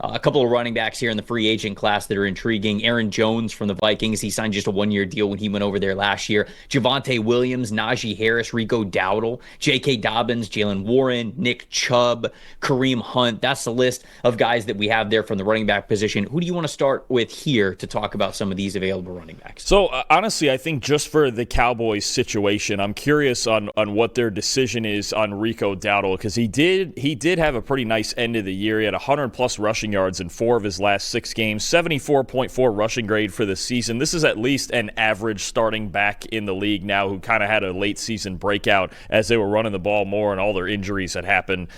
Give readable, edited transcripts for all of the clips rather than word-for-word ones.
A couple of running backs here in the free agent class that are intriguing. Aaron Jones from the Vikings. He signed just a one-year deal when he went over there last year. Javonte Williams, Najee Harris, Rico Dowdle, J.K. Dobbins, Jalen Warren, Nick Chubb, Kareem Hunt. That's the list of guys that we have there from the running back position. Who do you want to start with here to talk about some of these available running backs? So, honestly, I think just for the Cowboys situation, I'm curious on what their decision is on Rico Dowdle, because he did have a pretty nice end of the year. He had 100-plus rushing yards in 4 of his last 6 games, 74.4 rushing grade for the season. This is at least an average starting back in the league now who kind of had a late-season breakout as they were running the ball more and all their injuries had happened.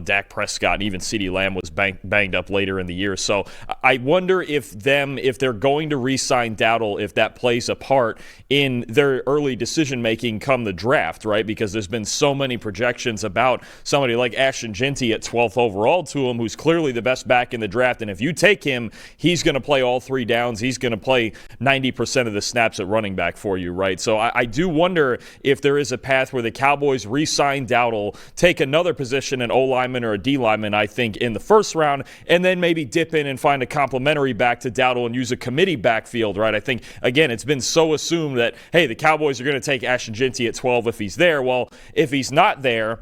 Dak Prescott and even CeeDee Lamb was banged up later in the year. So I wonder if they're going to re-sign Dowdle, if that plays a part in their early decision-making come the draft, right? Because there's been so many projections about somebody like Ashton Jeanty at 12th overall to him, who's clearly the best back in the draft. And if you take him, he's going to play all 3 downs. He's going to play 90% of the snaps at running back for you, right? So I do wonder if there is a path where the Cowboys re-sign Dowdle, take another position, an O-lineman or a D-lineman, I think, in the first round, and then maybe dip in and find a complementary back to Dowdle and use a committee backfield, right? I think, again, it's been so assumed that, hey, the Cowboys are going to take Ashton Jeanty at 12 if he's there. Well, if he's not there,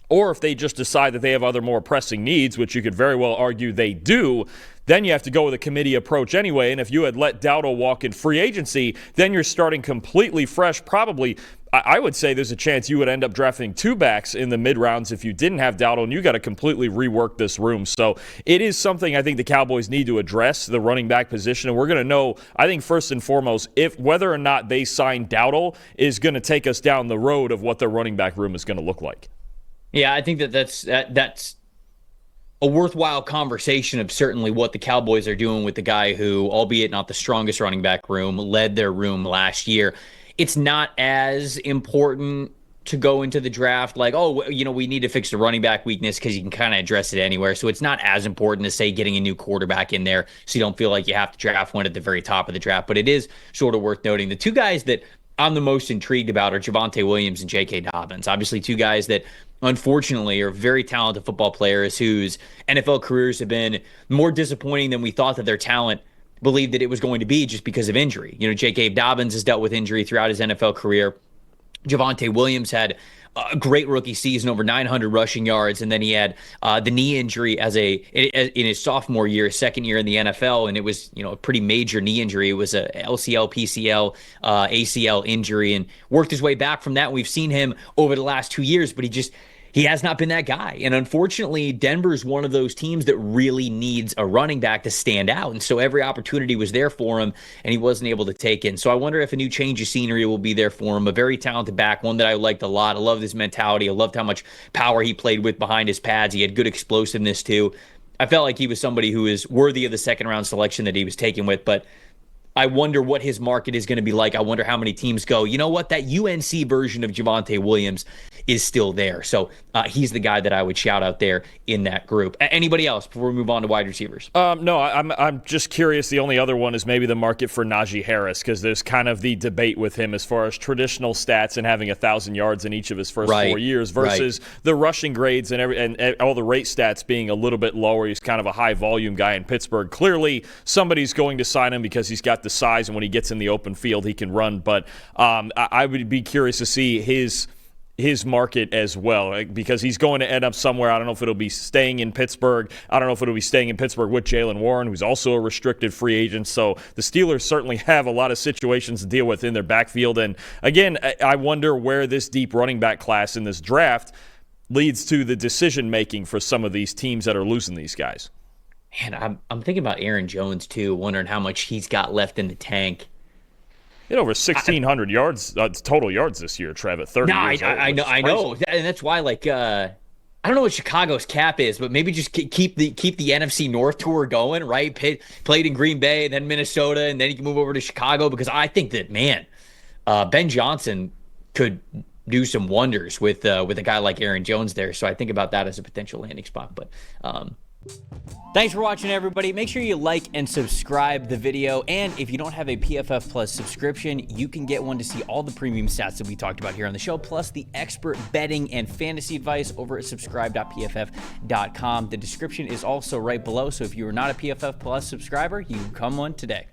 or if they just decide that they have other more pressing needs, which you could very well argue they do, then you have to go with a committee approach anyway. And if you had let Dowdle walk in free agency, then you're starting completely fresh. Probably, I would say there's a chance you would end up drafting 2 backs in the mid-rounds if you didn't have Dowdle, and you got to completely rework this room. So it is something I think the Cowboys need to address, the running back position. And we're going to know, I think, first and foremost, if whether or not they sign Dowdle is going to take us down the road of what their running back room is going to look like. Yeah, I think that's a worthwhile conversation of certainly what the Cowboys are doing with the guy who, albeit not the strongest running back room, led their room last year. It's not as important to go into the draft like, we need to fix the running back weakness because you can kind of address it anywhere. So it's not as important as, say, getting a new quarterback in there so you don't feel like you have to draft one at the very top of the draft. But it is sort of worth noting. The 2 guys that I'm the most intrigued about are Javonte Williams and J.K. Dobbins. Obviously, 2 guys that unfortunately are very talented football players whose NFL careers have been more disappointing than we thought that their talent believed that it was going to be just because of injury. J.K. Dobbins has dealt with injury throughout his NFL career. Javonte Williams had a great rookie season, over 900 rushing yards, and then he had the knee injury in his sophomore year, second year in the NFL, and it was a pretty major knee injury. It was a LCL, PCL, ACL injury, and worked his way back from that. We've seen him over the last 2 years, but he has not been that guy. And unfortunately, Denver's one of those teams that really needs a running back to stand out. And so every opportunity was there for him, and he wasn't able to take it. So I wonder if a new change of scenery will be there for him. A very talented back, one that I liked a lot. I loved his mentality. I loved how much power he played with behind his pads. He had good explosiveness, too. I felt like he was somebody who is worthy of the second-round selection that he was taken with, but I wonder what his market is going to be like. I wonder how many teams go, you know what, that UNC version of Javonte Williams is still there. So he's the guy that I would shout out there in that group. Anybody else before we move on to wide receivers? No, I'm just curious. The only other one is maybe the market for Najee Harris, because there's kind of the debate with him as far as traditional stats and having 1,000 yards in each of his first 4 years versus the rushing grades and all the rate stats being a little bit lower. He's kind of a high volume guy in Pittsburgh. Clearly, somebody's going to sign him because he's got the size, and when he gets in the open field, he can run. But I would be curious to see his market as well, because he's going to end up somewhere. I don't know if it'll be staying in Pittsburgh. I don't know if it'll be staying in Pittsburgh with Jalen Warren, who's also a restricted free agent. So the Steelers certainly have a lot of situations to deal with in their backfield. And again, I wonder where this deep running back class in this draft leads to the decision-making for some of these teams that are losing these guys. Man, I'm thinking about Aaron Jones, too, wondering how much he's got left in the tank. He had over 1,600 yards, total yards this year, Trev, at 30 years old. I know. And that's why, I don't know what Chicago's cap is, but maybe just keep the NFC North tour going, right? Played in Green Bay, then Minnesota, and then you can move over to Chicago, because I think that, man, Ben Johnson could do some wonders with a guy like Aaron Jones there. So I think about that as a potential landing spot. But Thanks for watching, everybody. Make sure you like and subscribe the video. And if you don't have a PFF Plus subscription, you can get one to see all the premium stats that we talked about here on the show, plus the expert betting and fantasy advice over at subscribe.pff.com. The description is also right below, so if you are not a PFF Plus subscriber, you can become one today.